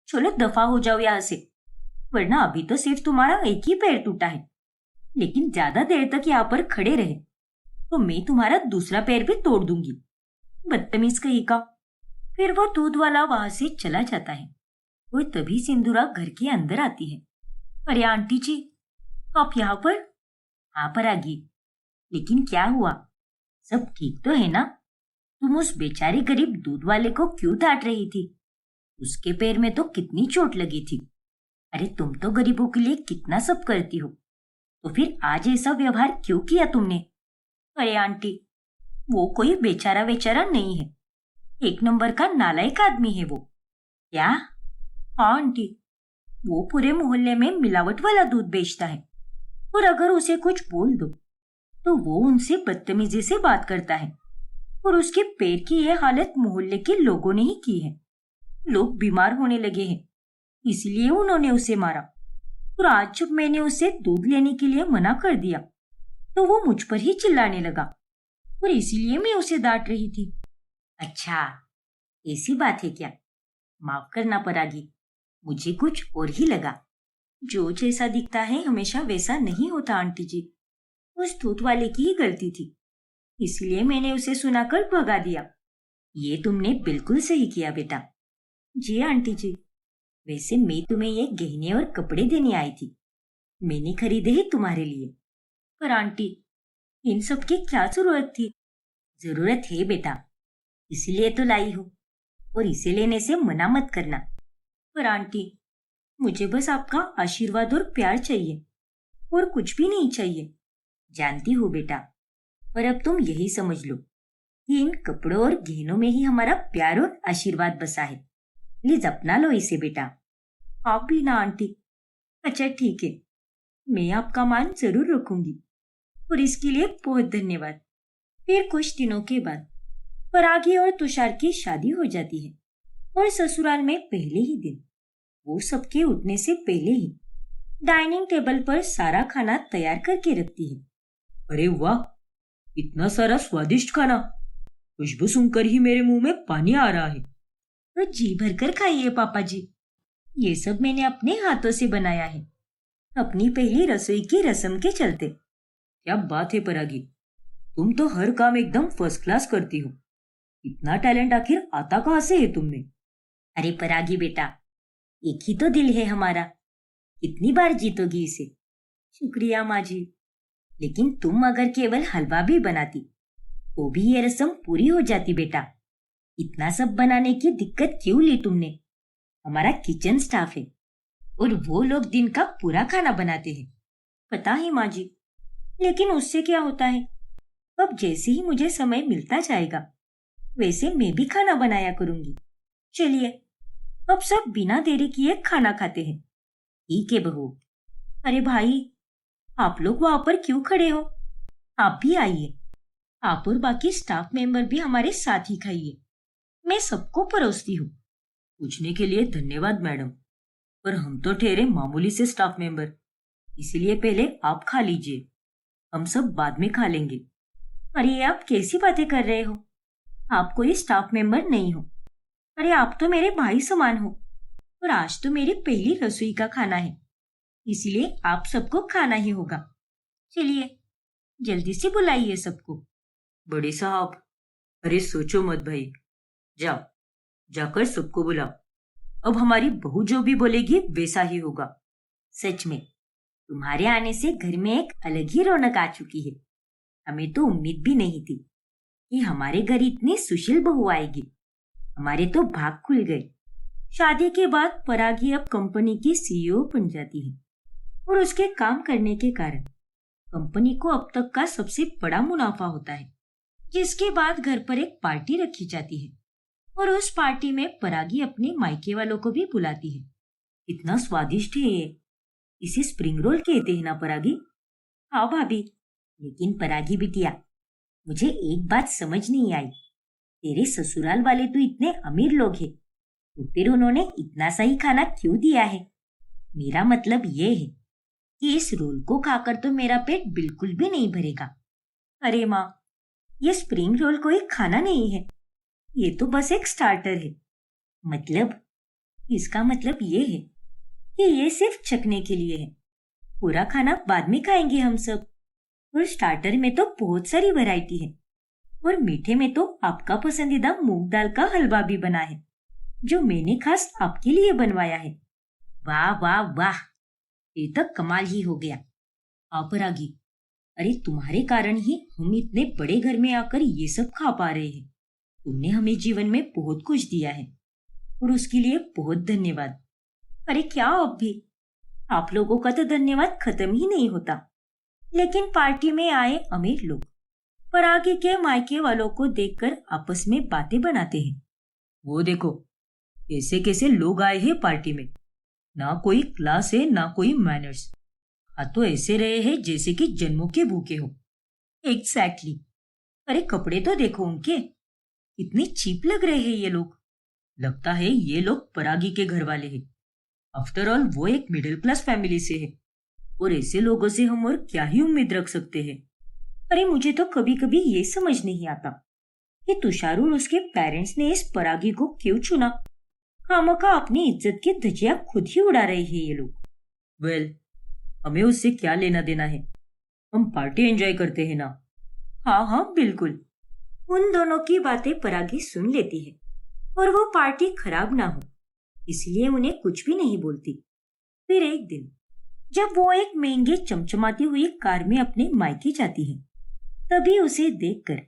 चलो दफा हो जाओ यहाँ से, वरना अभी तो सिर्फ तुम्हारा एक ही पैर टूटा है, लेकिन ज्यादा देर तक यहाँ पर खड़े रहे तो मैं तुम्हारा दूसरा पैर भी तोड़ दूंगी। बदतमीज कहीं का। फिर वो दूध वाला वहां से चला जाता है और तभी सिंदूरा घर के अंदर आती है। अरे आंटी जी, आप यहाँ पर? हाँ पर आ गई, लेकिन क्या हुआ? सब ठीक तो है ना? तुम उस बेचारे गरीब दूध वाले को क्यों डांट रही थी? उसके पैर में तो कितनी चोट लगी थी। अरे तुम तो गरीबों के लिए कितना सब करती हो, तो फिर आज ऐसा व्यवहार क्यों किया तुमने? अरे आंटी, वो कोई बेचारा वेचारा नहीं है, एक नंबर का नालायक आदमी है वो। क्या? हाँ आंटी, वो पूरे मोहल्ले में मिलावट वाला दूध बेचता है, और अगर उसे कुछ बोल दो तो वो उनसे बदतमीजी से बात करता है। और उसके पैर की यह हालत मोहल्ले के लोगों ने ही की है। लोग बीमार होने लगे हैं, इसलिए उन्होंने उसे मारा। और आज जब मैंने उसे दूध लेने के लिए मना कर दिया तो वो मुझ पर ही चिल्लाने लगा, और इसीलिए मैं उसे डांट रही थी। अच्छा, ऐसी बात है क्या? माफ करना परागी, मुझे कुछ और ही लगा। जो जैसा दिखता है हमेशा वैसा नहीं होता आंटी जी। उस दूध वाले की ही गलती थी, इसलिए मैंने उसे सुनाकर भगा दिया। ये तुमने बिल्कुल सही किया बेटा। जी आंटी जी, वैसे मैं तुम्हें ये गहने और कपड़े देने आई थी, मैंने खरीदे ही तुम्हारे लिए। पर आंटी, इन सब की क्या जरूरत थी? जरूरत है बेटा, इसलिए तो लाई हूँ, और इसे लेने से मना मत करना। पर आंटी, मुझे बस आपका आशीर्वाद और प्यार चाहिए, और कुछ भी नहीं चाहिए। जानती हूँ बेटा, पर अब तुम यही समझ लो कि इन कपड़ों और गहनों में ही हमारा प्यार और आशीर्वाद बसा है। प्लीज अपना लो इसे बेटा। आप भी ना आंटी। अच्छा ठीक है, मैं आपका मान जरूर रखूंगी, और इसके लिए बहुत धन्यवाद। फिर कुछ दिनों के बाद परागी और तुषार की शादी हो जाती है, और ससुराल में पहले ही दिन वो सबके उठने से पहले ही डाइनिंग टेबल पर सारा खाना तैयार करके रखती है। अरे वाह, इतना सारा स्वादिष्ट खाना! खुशबू सुनकर ही मेरे मुंह में पानी आ रहा है। तो जी भरकर खाइए पापा जी, ये सब मैंने अपने हाथों से बनाया है, अपनी पहली रसोई की रस्म के चलते। क्या बात है परागी, तुम तो हर काम एकदम फर्स्ट क्लास करती हो। इतना टैलेंट आखिर आता कहाँ से है तुमने? अरे परागी बेटा, एक ही तो दिल है हमारा, कितनी बार जीतोगी इसे? शुक्रिया माँ जी। लेकिन तुम अगर केवल हलवा भी बनाती तो भी ये रस्म पूरी हो जाती बेटा। इतना सब बनाने की दिक्कत क्यों ली तुमने? हमारा किचन स्टाफ है, और वो लोग दिन का पूरा खाना बनाते हैं। पता है माँ जी, लेकिन उससे क्या होता है, अब जैसे ही मुझे समय मिलता जाएगा वैसे मैं भी खाना बनाया करूंगी। चलिए, अब सब बिना देरी किए खाना खाते हैं। ठीक है बहू। अरे भाई, आप लोग वहां पर क्यों खड़े हो? आप भी आइए, आप और बाकी स्टाफ मेंबर भी हमारे साथ ही खाइए। मैं सबको परोसती हूँ। पूछने के लिए धन्यवाद मैडम, पर हम तो ठहरे मामूली से स्टाफ मेंबर, इसीलिए पहले आप खा लीजिए, हम सब बाद में खा लेंगे। अरे आप कैसी बातें कर रहे हो? आप कोई स्टाफ मेंबर नहीं हो। अरे आप तो मेरे भाई समान हो, और आज तो मेरी पहली रसोई का खाना है, इसलिए आप सबको खाना ही होगा। चलिए, जल्दी से बुलाइए सबको। बड़े साहब, अरे सोचो मत भाई, जाओ, जाकर सबको बुलाओ। अब हमारी बहू जो भी बोलेगी वैसा ही होगा। सच में तुम्हारे आने से घर में एक अलग ही रौनक आ चुकी है। हमें तो उम्मीद भी नहीं थी कि हमारे घर इतनी सुशील बहू आएगी। हमारे तो भाग खुल गए। शादी के बाद परागी अब कंपनी की सीईओ बन जाती है, और उसके काम करने के कारण कंपनी को अब तक का सबसे बड़ा मुनाफा होता है। जिसके बाद घर पर एक पार्टी रखी जाती है, और उस पार्टी में परागी अपने मायके वालों को भी बुलाती है। इतना स्वादिष्ट है ये, इसे स्प्रिंग रोल कहते हैं ना परागी? हाँ भाभी। लेकिन परागी बिटिया, मुझे एक बात समझ नहीं आई। तेरे ससुराल वाले तो इतने अमीर लोग हैं, तो फिर उन्होंने इतना सही खाना क्यों दिया है? मेरा मतलब ये है कि इस रोल को खाकर तो मेरा पेट बिल्कुल भी नहीं भरेगा। अरे माँ, ये स्प्रिंग रोल कोई खाना नहीं है, ये तो बस एक स्टार्टर है। मतलब इसका मतलब ये है कि ये सिर्फ चखने के लिए है। पूरा खाना बाद में खाएंगे हम सब। और स्टार्टर में तो बहुत सारी वैरायटी है। और मीठे में तो आपका पसंदीदा मूंग दाल का हलवा भी बना है, जो मैंने खास आपके लिए बनवाया है। वाह वाह वाह, ये तो कमाल ही हो गया। अपरागी, अरे तुम्हारे कारण ही हम इतने बड़े घर में आकर ये सब खा पा रहे हैं। तुमने हमें जीवन में बहुत कुछ दिया है और उसके लिए बहुत धन्यवाद। अरे क्या, अब भी आप लोगों का तो धन्यवाद खत्म ही नहीं होता। लेकिन पार्टी में आए अमीर लोग परागी के मायके वालों को देखकर आपस में बातें बनाते हैं। वो देखो, कैसे कैसे लोग आए हैं पार्टी में। ना कोई क्लास है, ना कोई मैनर्स। हाँ, तो ऐसे रहे हैं जैसे कि जन्मों के भूखे हो। एग्जैक्टली। अरे कपड़े तो देखो उनके, इतनी चीप लग रहे हैं ये लोग। लगता है ये लोग परागी के घर वाले हैं। आफ्टर ऑल वो एक मिडिल क्लास फैमिली से है, और ऐसे लोगों से हम और क्या ही उम्मीद रख सकते हैं। अरे मुझे तो कभी कभी ये समझ नहीं आता कि तुषार और उसके पेरेंट्स ने इस परागी को क्यों चुना। खामखा अपनी इज्जत की धज्जियां खुद ही उड़ा रहे हैं ये लोग। वेल, हमें उससे क्या लेना देना है। हम पार्टी एंजॉय करते हैं ना। हाँ हाँ बिल्कुल। उन दोनों की बातें परागी सुन लेती है और वो पार्टी खराब ना हो इसलिए उन्हें कुछ भी नहीं बोलती। फिर एक दिन जब वो एक महंगे चमचमाती हुई कार में अपने मायके जाती है, तभी उसे देखकर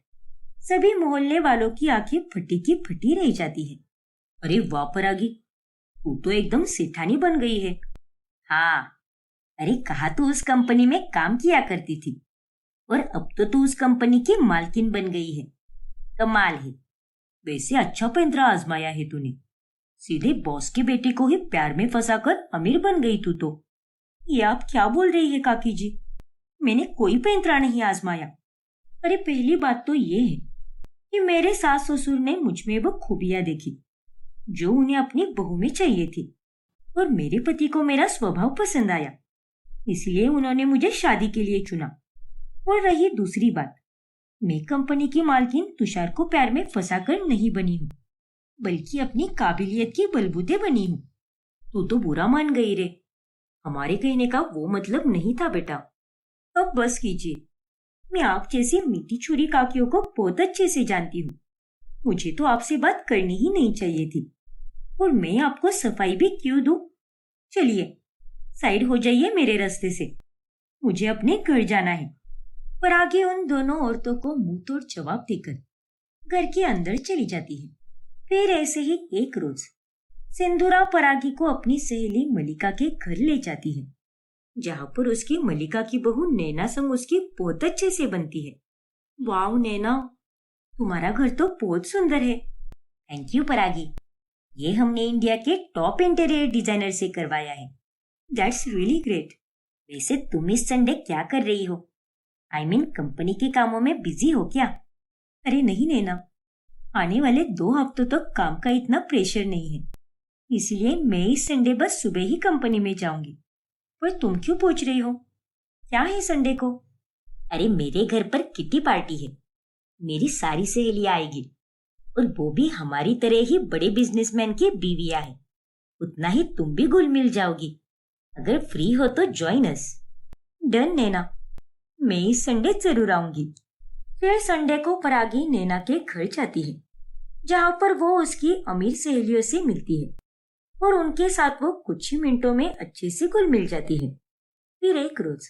सभी मोहल्ले वालों की आंखें फटी की फटी रह जाती है। अरे वाह परागी, तू तो एकदम सेठानी बन गई है। हाँ, अरे कहा तू उस कंपनी में काम किया करती थी और अब तो तू उस कंपनी की मालकिन बन गई है। कमाल है। वैसे अच्छा पैंतरा आजमाया है तूने। सीधे बॉस के बेटे को ही प्यार में फंसाकर अमीर बन गई तू तो। ये आप क्या बोल रही है काकी जी? मैंने कोई पैंतरा नहीं आजमाया। अरे पहली बात तो ये है कि मेरे सास ससुर ने मुझ में वो खूबियां देखी जो उन्हें अपनी बहू में चाहिए थी, और मेरे पति को मेरा स्वभाव पसंद आया, इसलिए उन्होंने मुझे शादी के लिए चुना। और रही दूसरी बात, मैं कंपनी की मालकिन तुषार को प्यार में फंसाकर नहीं बनी हूँ, बल्कि अपनी काबिलियत की बलबूते बनी हूँ। तू तो बुरा मान गई रे। हमारे कहने का वो मतलब नहीं था बेटा। अब बस कीजिए। मैं आप जैसी मीठी छुरी काकियों को बहुत अच्छे से जानती हूँ। मुझे तो आपसे बात करनी ही नहीं चाहिए थी, और मैं आपको सफाई भी क्यों दूं? चलिए साइड हो जाइए मेरे रास्ते से, मुझे अपने घर जाना है। पर आगे उन दोनों औरतों को मुंह तोड़ जवाब देकर घर के अंदर चली जाती है। फिर ऐसे ही एक रोज सिंधुरा परागी को अपनी सहेली मलिका के घर ले जाती है, जहाँ पर उसकी मलिका की बहू नैना संग उसकी बहुत अच्छे से बनती है। वाह नैना, तुम्हारा घर तो बहुत सुंदर है। थैंक यू परागी, ये हमने इंडिया के टॉप इंटीरियर डिजाइनर से करवाया है। That's really great. वैसे तुम इस संडे क्या कर रही हो? आई मीन कंपनी के कामों में बिजी हो क्या? अरे नहीं नैना, आने वाले 2 हफ्तों तक काम का इतना प्रेशर नहीं है, इसलिए मैं इस संडे बस सुबह ही कंपनी में जाऊंगी। पर तुम क्यों पूछ रही हो, क्या है संडे को? अरे मेरे घर पर किटी पार्टी है। मेरी सारी सहेलियां आएगी, और वो भी हमारी तरह ही बड़े बिजनेसमैन की बीवियां हैं। उतना ही तुम भी घुल मिल जाओगी। अगर फ्री हो तो ज्वाइन अस। डन नैना, मैं इस संडे जरूर आऊंगी। फिर संडे को परागी नैना के घर जाती है, जहाँ पर वो उसकी अमीर सहेलियों से मिलती है, और उनके साथ वो कुछ ही मिनटों में अच्छे से घुल मिल जाती है। फिर एक रोज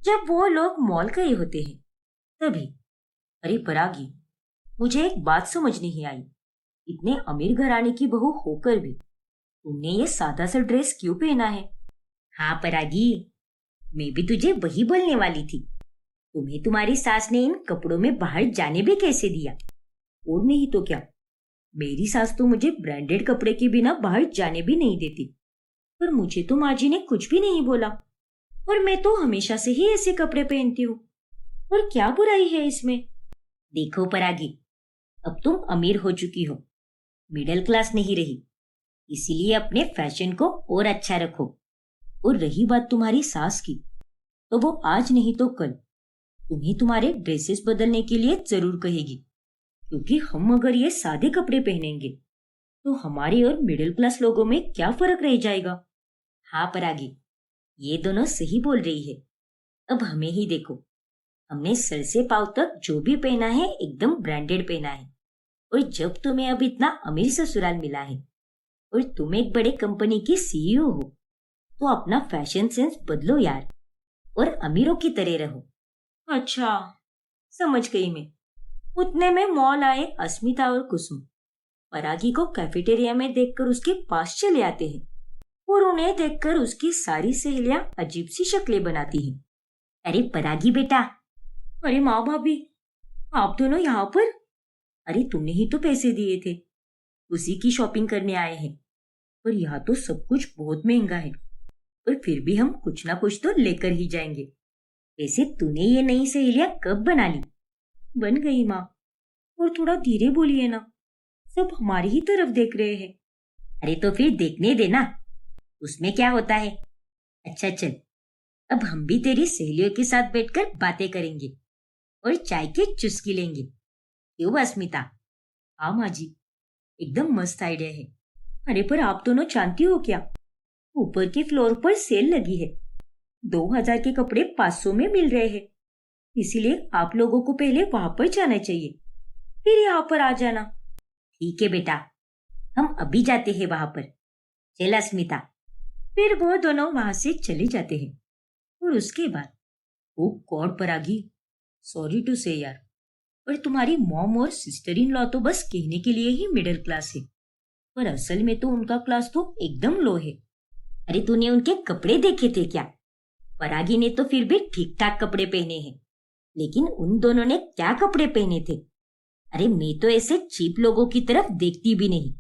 जब वो लोग मॉल गए होते हैं, तभी अरे परागी, मुझे एक बात समझ नहीं आई। इतने अमीर घराने की बहू होकर भी तुमने ये सादा सा ड्रेस क्यों पहना है? हाँ परागी, मैं भी तुझे वही बोलने वाली थी। तुम्हें तुम्हारी सास ने इन कपड़ों में बाहर जाने भी कैसे दिया? और नहीं तो क्या, मेरी सास तो मुझे ब्रांडेड कपड़े के बिना बाहर जाने भी नहीं देती। पर मुझे तो माँ जी ने कुछ भी नहीं बोला, और मैं तो हमेशा से ही ऐसे कपड़े पहनती हूँ। और क्या बुराई है इसमें? देखो परागी, अब तुम अमीर हो चुकी हो, मिडिल क्लास नहीं रही, इसीलिए अपने फैशन को और अच्छा रखो। और रही बात तुम्हारी सास की, तो वो आज नहीं तो कल तुम्हें तुम्हारे ड्रेसेस बदलने के लिए जरूर कहेगी, क्योंकि हम अगर ये सादे कपड़े पहनेंगे तो हमारे और मिडिल क्लास लोगों में क्या फर्क रह जाएगा? हाँ परागी, ये दोनों सही बोल रही है। अब हमें ही देखो, हमने सर से पांव तक जो भी पहना है एकदम ब्रांडेड पहना है। और जब तुम्हें अब इतना अमीर ससुराल मिला है और तुम एक बड़े कंपनी की सीईओ हो, तो अपना फैशन सेंस बदलो यार और अमीरों की तरह रहो। अच्छा, समझ गई मैं। उतने में मॉल आए अस्मिता और कुसुम। परागी को कैफेटेरिया में देखकर उसके पास चले आते हैं और उन्हें देखकर उसकी सारी सहेलियां अजीब सी शक्लें बनाती हैं। अरे परागी बेटा। अरे माँ भाभी, आप दोनों यहाँ पर? अरे तुमने ही तो पैसे दिए थे, उसी की शॉपिंग करने आए हैं। पर यहाँ तो सब कुछ बहुत महंगा है, पर फिर भी हम कुछ ना कुछ तो लेकर ही जाएंगे। वैसे तूने ये नई सहेलियां कब बना ली? बन गई माँ। और थोड़ा धीरे बोलिए ना, सब हमारी ही तरफ देख रहे हैं। अरे तो फिर देखने देना, उसमें क्या होता है। अच्छा चल, अब हम भी तेरी सहेलियों के साथ बैठकर बातें करेंगे और चाय की चुस्की लेंगे। क्यों अस्मिता? हाँ माँ जी, एकदम मस्त आइडिया है। अरे पर आप दोनों जानती हो क्या, ऊपर के फ्लोर पर सेल लगी है। 2000 के कपड़े 500 में मिल रहे हैं। इसीलिए आप लोगों को पहले वहां पर जाना चाहिए, फिर यहाँ पर आ जाना। ठीक है बेटा, हम अभी जाते हैं वहां पर। चल अस्मिता। फिर वो दोनों वहां से चले जाते हैं। और उसके बाद, ओ गॉड परागी, सॉरी टू से यार, पर तुम्हारी मॉम और सिस्टर इन लॉ तो बस कहने के लिए ही मिडिल क्लास है, पर असल में तो उनका क्लास तो एकदम लो है। अरे तूने उनके कपड़े देखे थे क्या? परागी ने तो फिर भी ठीक ठाक कपड़े पहने हैं, लेकिन उन दोनों ने क्या कपड़े पहने थे। अरे मैं तो ऐसे चीप लोगों की तरफ देखती भी नहीं,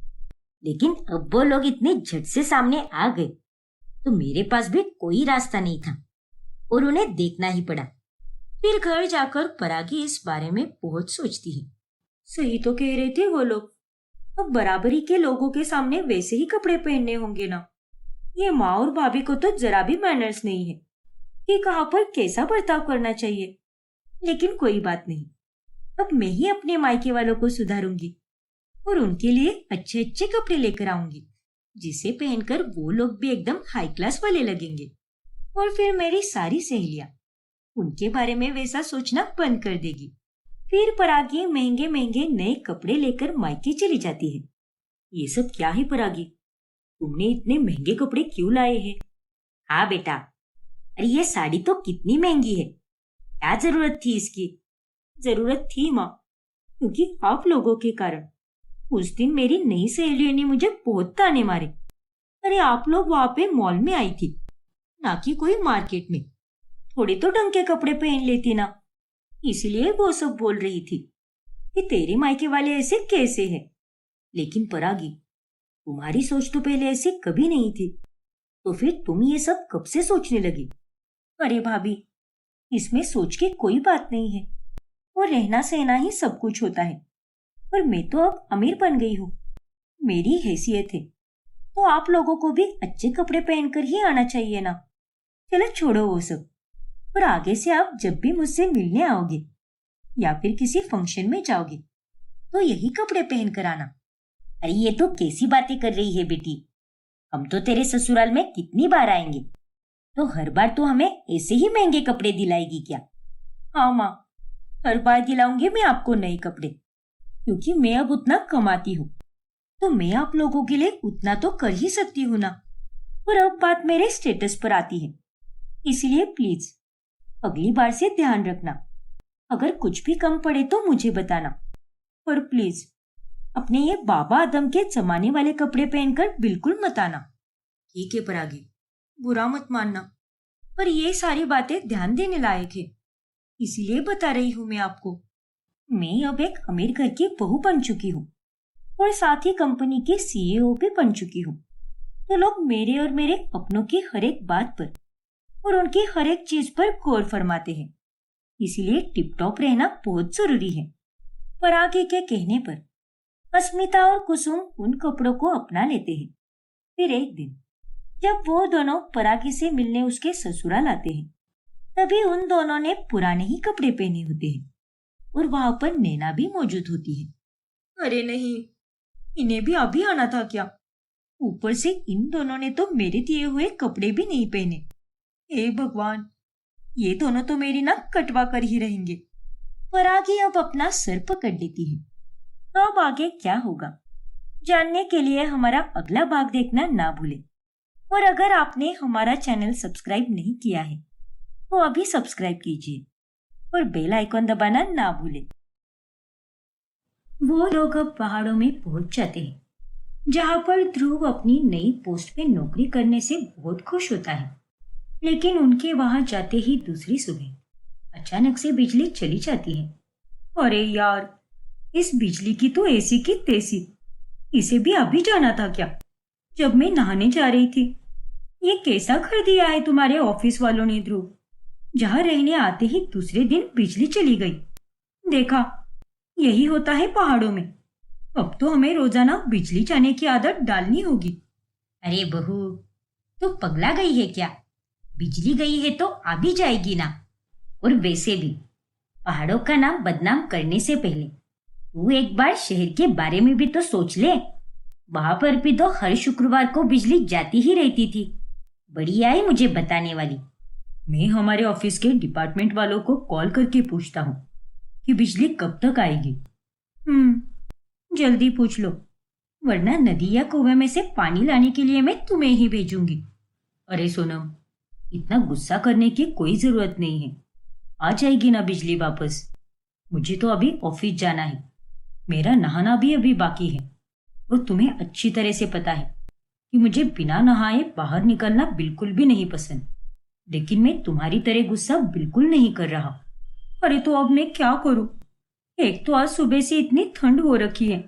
लेकिन अब वो लोग इतने झट से सामने आ गए तो मेरे पास भी कोई रास्ता नहीं था और उन्हें देखना ही पड़ा। फिर घर जाकर परागी इस बारे में बहुत सोचती है। सही तो कह रहे थे वो लोग, अब बराबरी के लोगों के सामने वैसे ही कपड़े पहनने होंगे ना। ये माँ और भाभी को तो जरा भी मैनर्स नहीं है कि कहाँ पर कैसा बर्ताव करना चाहिए। लेकिन कोई बात नहीं, अब मैं ही अपने मायके वालों को सुधारूंगी और उनके लिए अच्छे अच्छे कपड़े लेकर आऊंगी, जिसे पहनकर वो लोग भी एकदम हाई क्लास वाले लगेंगे। और फिर मेरी सारी सहेलियां उनके बारे में वैसा सोचना बंद कर देगी। फिर परागी महंगे महंगे नए कपड़े लेकर मायके चली जाती है। ये सब क्या है परागी, तुमने इतने महंगे कपड़े क्यों लाए हैं? हाँ बेटा, अरे ये साड़ी तो कितनी महंगी है, क्या जरूरत थी इसकी? जरूरत थी माँ, क्योंकि आप लोगों के कारण उस दिन मेरी नई सहेलियों ने मुझे बहुत ताने मारे। अरे आप लोग वहां पे मॉल में आई थी, ना कि कोई मार्केट में। थोड़े तो ढंग के कपड़े पहन लेती ना, इसलिए वो सब बोल रही थी कि तेरे मायके वाले ऐसे कैसे हैं। लेकिन परागी, तुम्हारी सोच तो पहले ऐसी कभी नहीं थी, तो फिर तुम ये सब कब से सोचने लगी? अरे भाभी, इसमें सोच के कोई बात नहीं है, और रहना सहना ही सब कुछ होता है। पर मैं तो अब अमीर बन गई हूँ, मेरी हैसियत है, तो आप लोगों को भी अच्छे कपड़े पहनकर ही आना चाहिए ना। चलो छोड़ो वो सब, पर आगे से आप जब भी मुझसे मिलने आओगे या फिर किसी फंक्शन में जाओगे तो यही कपड़े पहन कर आना। अरे ये तो कैसी बातें कर रही है बेटी, हम तो तेरे ससुराल में कितनी बार आएंगे, तो हर बार तो हमें ऐसे ही महंगे कपड़े दिलाएगी क्या? हाँ माँ, हर बार दिलाऊंगी मैं आपको नए कपड़े, क्योंकि मैं अब उतना कमाती हूँ, तो मैं आप लोगों के लिए उतना तो कर ही सकती हूँ ना। पर अब बात मेरे स्टेटस पर आती है, इसलिए प्लीज अगली बार से ध्यान रखना। अगर कुछ भी कम पड़े तो मुझे बताना, पर प्लीज अपने ये बाबा आदम के जमाने वाले कपड़े पहनकर बिल्कुल मत आना। ठीक है परागी, बुरा मत मानना, पर ये सारी बातें ध्यान देने लायक है, इसीलिए बता रही हूँ मैं आपको। मैं अब एक अमीर घर की बहू बन चुकी हूँ और साथ ही कंपनी की सीईओ भी बन चुकी हूँ, तो लोग मेरे और मेरे अपनों की हर एक बात पर और उनकी हर एक चीज पर गौर फरमाते हैं। इसीलिए टिप टॉप रहना बहुत जरूरी है। परागी के कहने पर अस्मिता और कुसुम उन कपड़ों को अपना लेते हैं। फिर एक दिन जब वो दोनों परागी से मिलने उसके ससुराल आते हैं, तभी उन दोनों ने पुराने ही कपड़े पहने होते हैं और वहां पर नैना भी मौजूद होती है। अरे नहीं, इन्हें भी अभी आना था क्या? ऊपर से इन दोनों ने तो मेरे दिए हुए कपड़े भी नहीं पहने। हे भगवान, ये दोनों तो मेरी नाक कटवा कर ही रहेंगे। पर आगे अब अपना सर पकड़ लेती है। अब आगे क्या होगा जानने के लिए हमारा अगला भाग देखना ना भूलें। और अगर आपने हमारा चैनल सब्सक्राइब नहीं किया है तो अभी सब्सक्राइब कीजिए और बेल आइकॉन दबाना ना भूलें। वो लोग अब पहाड़ों में पहुंच जाते हैं जहां पर ध्रुव अपनी नई पोस्ट पे नौकरी करने से बहुत खुश होता है। लेकिन उनके वहां जाते ही दूसरी सुबह अचानक से बिजली चली जाती है। अरे यार, इस बिजली की तो ऐसी की तैसी। इसे भी अभी जाना था क्या? जब मैं नहाने जा रही थी। ये कैसा घर दिया है तुम्हारे ऑफिस वालों ने ध्रुव, जहां रहने आते ही दूसरे दिन बिजली चली गई। देखा, यही होता है पहाड़ों में। अब तो हमें रोजाना बिजली जाने की आदत डालनी होगी। अरे बहू, तू पगला गई है क्या? बिजली गई है तो आ भी जाएगी ना। और वैसे भी पहाड़ों का नाम बदनाम करने से पहले तू एक बार शहर के बारे में भी तो सोच ले। वहां पर भी तो हर शुक्रवार को बिजली जाती ही रहती थी। बढ़िया है मुझे बताने वाली। मैं हमारे ऑफिस के डिपार्टमेंट वालों को कॉल करके पूछता हूँ कि बिजली कब तक आएगी। जल्दी पूछ लो, वरना नदी या कुएं में से पानी लाने के लिए मैं तुम्हें ही भेजूंगी। अरे सोनम, इतना गुस्सा करने की कोई जरूरत नहीं है। आ जाएगी ना बिजली वापस। मुझे तो अभी ऑफिस जाना है। मेरा नहाना भी अभी बाकी है। और तुम्हें अच्छी तरह से पता है कि मुझे बिना नहाए बाहर निकलना बिल्कुल भी नहीं पसंद। लेकिन मैं तुम्हारी तरह गुस्सा बिल्कुल नहीं कर रहा। अरे तो अब मैं क्या करूं? एक तो आज सुबह से इतनी ठंड हो रखी है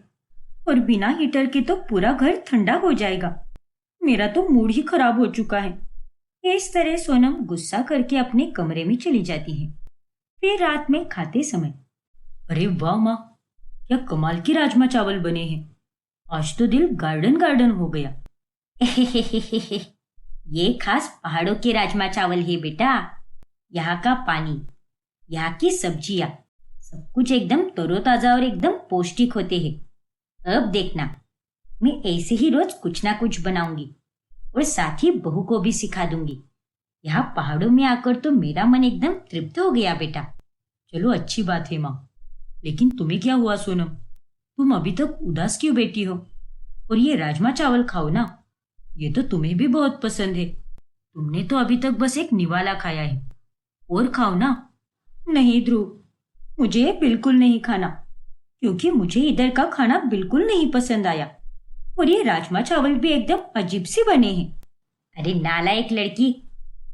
और बिना हीटर के तो पूरा घर ठंडा हो जाएगा। मेरा तो मूड ही खराब हो चुका है। इस तरह सोनम गुस्सा करके अपने कमरे में चली जाती है। फिर रात में खाते समय, अरे वाह माँ, क्या कमाल की राजमा चावल बने हैं। आज तो दिल गार्डन गार्डन हो गया। ये खास पहाड़ों के राजमा चावल है बेटा। यहाँ का पानी, यहाँ की सब्जियां, सब कुछ एकदम तरोताजा और एकदम पौष्टिक होते हैं। अब देखना, मैं ऐसे ही रोज कुछ ना कुछ बनाऊंगी और साथ ही बहू को भी सिखा दूंगी। यहाँ पहाड़ों में आकर तो मेरा मन एकदम तृप्त हो गया बेटा। चलो अच्छी बात है माँ, लेकिन तुम्हें क्या हुआ सोनम? तुम अभी तक उदास क्यों बैठी हो? और ये राजमा चावल खाओ ना, ये तो तुम्हें भी बहुत पसंद है। तुमने तो अभी तक बस एक निवाला खाया है, और खाओ ना। नहीं ध्रुव, मुझे ये बिल्कुल नहीं खाना, क्योंकि मुझे इधर का खाना बिल्कुल नहीं पसंद आया। और ये राजमा चावल भी एकदम अजीब से बने हैं। अरे नालायक लड़की,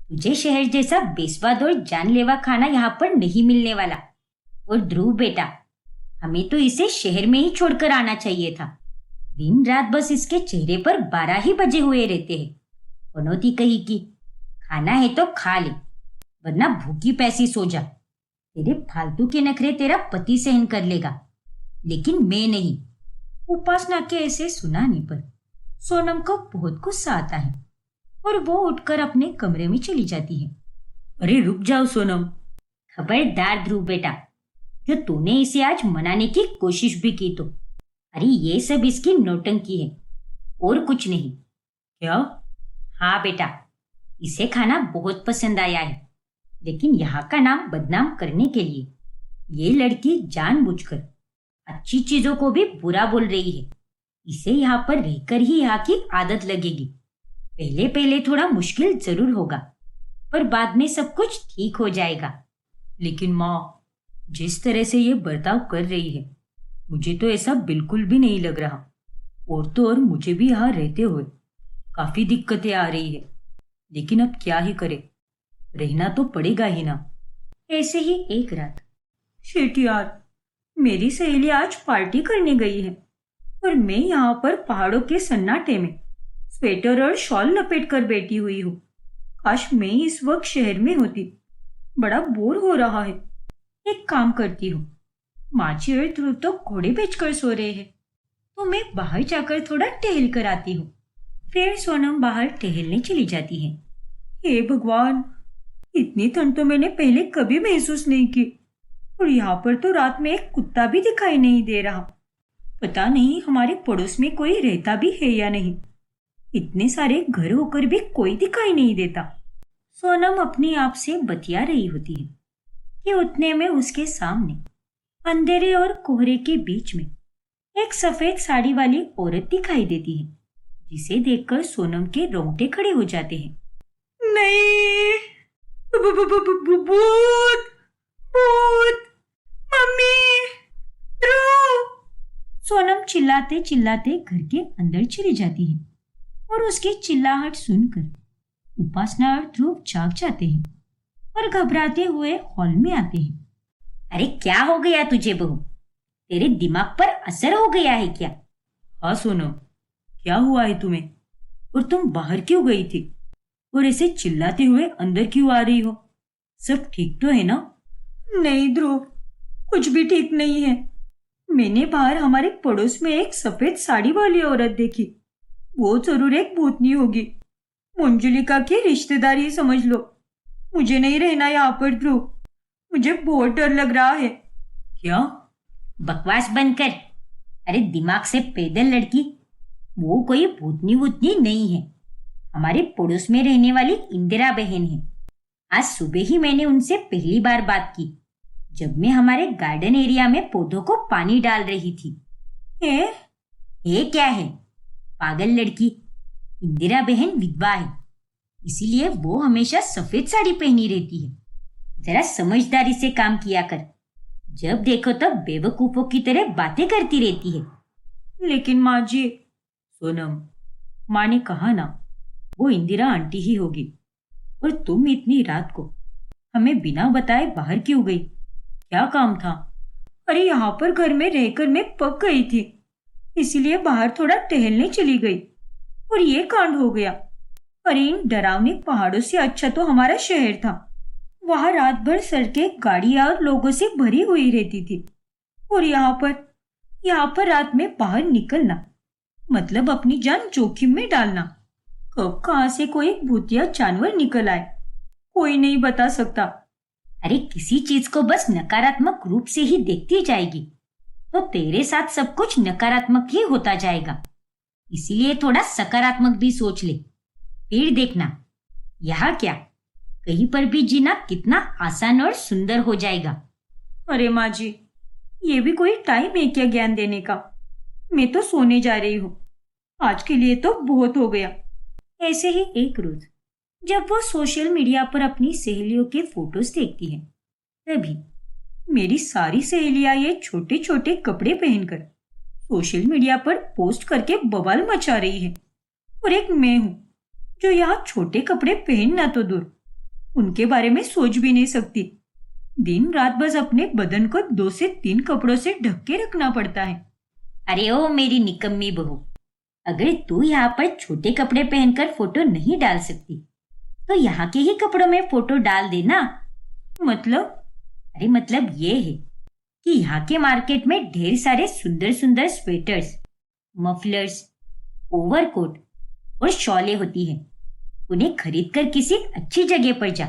तुझे शहर जैसा बेस्वाद और जानलेवा खाना यहाँ पर नहीं मिलने वाला। और ध्रुव बेटा, हमें तो इसे शहर में ही छोड़कर आना चाहिए था। दिन रात बस इसके चेहरे पर 12 ही बजे हुए रहते हैं। पनौती कही कि खाना है तो खा ले, वरना भूखी पैसी सो जा। तेरे फालतू के नखरे तेरा पति सहन कर लेगा, लेकिन मैं नहीं। उपासना के ऐसे सुनाने पर सोनम को बहुत गुस्सा आता है और वो उठकर अपने कमरे में चली जाती है। अरे रुक जाओ सोनम। खबरदार ध्रुव बेटा, जो तूने इसे आज मनाने की कोशिश भी की तो। अरे ये सब इसकी नौटंकी है और कुछ नहीं। क्या? हाँ बेटा, इसे खाना बहुत पसंद आया है, लेकिन यहाँ का नाम बदनाम करने के लिए ये लड़की जानबूझकर अच्छी चीजों को भी बुरा बोल रही है। इसे यहाँ पर रहकर ही यहाँ की आदत लगेगी। पहले पहले थोड़ा मुश्किल जरूर होगा, पर बाद में सब कुछ ठीक हो जाएगा। लेकिन माँ, जिस तरह से ये बर्ताव कर रही है, मुझे तो ऐसा बिल्कुल भी नहीं लग रहा। और तो और मुझे भी यहाँ रहते हुए काफी दिक्कतें आ रही है। लेकिन अब क्या ही करे, रहना तो पड़ेगा ही ना। ऐसे ही एक रात, शिट यार, मेरी सहेली आज पार्टी करने गई है और मैं यहाँ पर पहाड़ों के सन्नाटे में स्वेटर और शॉल लपेट कर बैठी हुई हूँ। काश मैं इस वक्त शहर में होती। बड़ा बोर हो रहा है। एक काम करती हूँ, माची और ध्रुव तो घोड़े बेचकर सो रहे हैं, तो मैं बाहर जाकर थोड़ा टहल कर आती हूँ। फिर सोनम बाहर टहलने चली जाती है। हे भगवान, इतनी ठंड तो मैंने पहले कभी महसूस नहीं की। और यहाँ पर तो रात में एक कुत्ता भी दिखाई नहीं दे रहा। पता नहीं हमारे पड़ोस में कोई रहता भी है या नहीं। इतने सारे घर होकर भी कोई दिखाई नहीं देता। सोनम अपने आप से बतिया रही होती है कि उतने में उसके सामने अंधेरे और कोहरे के बीच में एक सफेद साड़ी वाली औरत दिखाई देती है, जिसे देखकर सोनम के रोंगटे खड़े हो जाते हैं। नहीं, भूत, भूत, मम्मी, ध्रुव! सोनम चिल्लाते चिल्लाते घर के अंदर चली जाती है और उसकी चिल्लाहट सुनकर उपासना और ध्रुव जाग जाते हैं और घबराते हुए हॉल में आते हैं। अरे क्या हो गया तुझे बहू? तेरे दिमाग पर असर हो गया है क्या? हाँ सोनम, क्या हुआ है तुम्हें? और तुम बाहर क्यों गई थी और ऐसे चिल्लाते हुए अंदर क्यों आ रही हो? सब ठीक तो है ना? नहीं ध्रुव, कुछ भी ठीक नहीं है। मैंने बाहर हमारे पड़ोस में एक सफेद साड़ी वाली औरत देखी। वो जरूर एक भूतनी होगी। मंजुलिका की रिश्तेदारी समझ लो। मुझे नहीं रहना यहाँ पर ध्रुव, मुझे बहुत डर लग रहा है। क्या? बकवास बंद कर। अरे दिमाग से पैदल लड़की, वो कोई भूतनी वूतनी नहीं है। हमारे पड़ोस में रहने वाली इंदिरा बहन है। आज सुबह ही मैंने उनसे पहली बार बात की, जब मैं हमारे गार्डन एरिया में पौधों को पानी डाल रही थी। ये क्या है? पागल लड़की, इंदिरा बहन विधवा है, इसीलिए वो हमेशा सफेद साड़ी पहनी रहती है। जरा समझदारी से काम किया कर। जब देखो तब बेवकूफों की तरह बातें करती रहती है। लेकिन माँ जी। सोनम, माँ ने कहा ना, वो इंदिरा आंटी ही होगी। और तुम इतनी रात को हमें बिना बताए बाहर क्यों गई? क्या काम था? अरे यहाँ पर घर में रहकर मैं पक गई थी, इसीलिए बाहर थोड़ा टहलने चली गई और ये कांड हो गया। अरे इन डरावने पहाड़ों से अच्छा तो हमारा शहर था। वहां रात भर सड़कें गाड़ियां और लोगों से भरी हुई रहती थी, और यहाँ पर रात में बाहर निकलना मतलब अपनी जान जोखिम में डालना। कब कहां से कोई भूतिया जानवर निकल आए, कोई नहीं बता सकता। अरे किसी चीज को बस नकारात्मक रूप से ही देखती जाएगी तो तेरे साथ सब कुछ नकारात्मक ही होता जाएगा। इसीलिए थोड़ा सकारात्मक भी सोच ले, फिर देखना यहाँ क्या, कहीं पर भी जीना कितना आसान और सुंदर हो जाएगा। अरे माँ जी, ये भी कोई टाइम है क्या ज्ञान देने का? मैं तो सोने जा रही हूँ, आज के लिए तो बहुत हो गया। ऐसे ही एक रोज जब वो सोशल मीडिया पर अपनी सहेलियों के फोटोज देखती है, तभी मेरी सारी सहेलियां ये छोटे छोटे कपड़े पहनकर सोशल मीडिया पर पोस्ट करके बवाल मचा रही है, और एक मैं हूं जो यहाँ छोटे कपड़े पहनना तो दूर, उनके बारे में सोच भी नहीं सकती। दिन रात बस अपने बदन को 2 से 3 कपड़ों से ढक के रखना पड़ता है। अरे ओ मेरी निकम्मी बहू, अगर तू यहाँ पर छोटे कपड़े पहनकर फोटो नहीं डाल सकती तो यहाँ के ही कपड़ों में फोटो डाल देना। मतलब? अरे मतलब ये है कि यहाँ के मार्केट में ढेर सारे सुंदर सुंदर स्वेटर्स, मफलर्स, ओवरकोट और शॉलें होती हैं। उन्हें खरीदकर किसी अच्छी जगह पर जा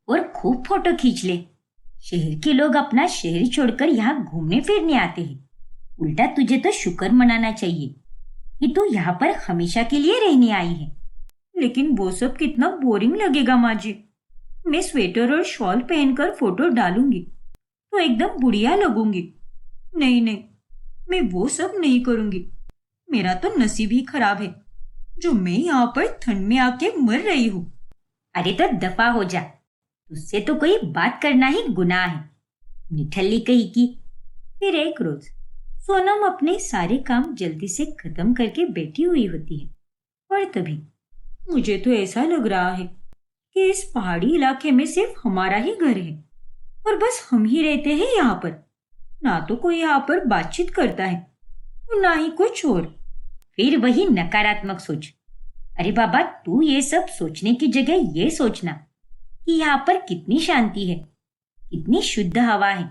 और खूब फोटो खींच ले। शहर के लोग अपना शहर छोड़कर यहाँ घूमने फिरने आते हैं। उल्टा तुझे तो शुक्र मनाना चाहिए कि तू यहाँ पर हमेशा के लिए रहने आई है। लेकिन वो सब कितना बोरिंग लगेगा माँ जी। मैं स्वेटर और शॉल पहनकर फोटो डालूंगी तो एकदम बुढ़िया लगूंगी। नहीं नहीं, मैं वो सब नहीं करूंगी। मेरा तो नसीब ही खराब है जो मैं यहाँ पर ठंड में आके मर रही हूँ। अरे तो दफा हो जा, तुझसे तो कोई बात करना ही गुनाह है, निठल्ली कही की। फिर एक रोज सोनम अपने सारे काम जल्दी से खत्म करके बैठी हुई होती है, और तभी मुझे तो ऐसा लग रहा है कि इस पहाड़ी इलाके में सिर्फ हमारा ही घर है और बस हम ही रहते हैं यहाँ पर। ना तो कोई यहाँ पर बातचीत करता है और ना ही कुछ और। फिर वही नकारात्मक सोच। अरे बाबा, तू ये सब सोचने की जगह ये सोचना कि यहाँ पर कितनी शांति है, कितनी शुद्ध हवा है।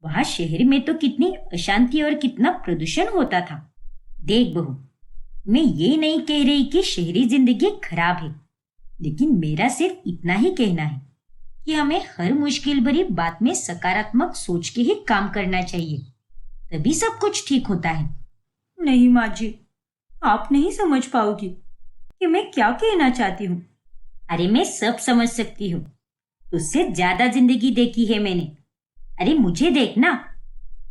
वहां शहर में तो कितनी अशांति और कितना प्रदूषण होता था। देख बहू, मैं ये नहीं कह रही कि शहरी जिंदगी खराब है, लेकिन मेरा सिर्फ इतना ही कहना है कि हमें हर मुश्किल भरी बात में सकारात्मक सोच के ही काम करना चाहिए, तभी सब कुछ ठीक होता है। नहीं माँ जी, आप नहीं समझ पाओगी कि मैं क्या कहना चाहती हूँ। अरे मैं सब समझ सकती हूँ, तुझसे ज्यादा जिंदगी देखी है मैंने। अरे मुझे देखना,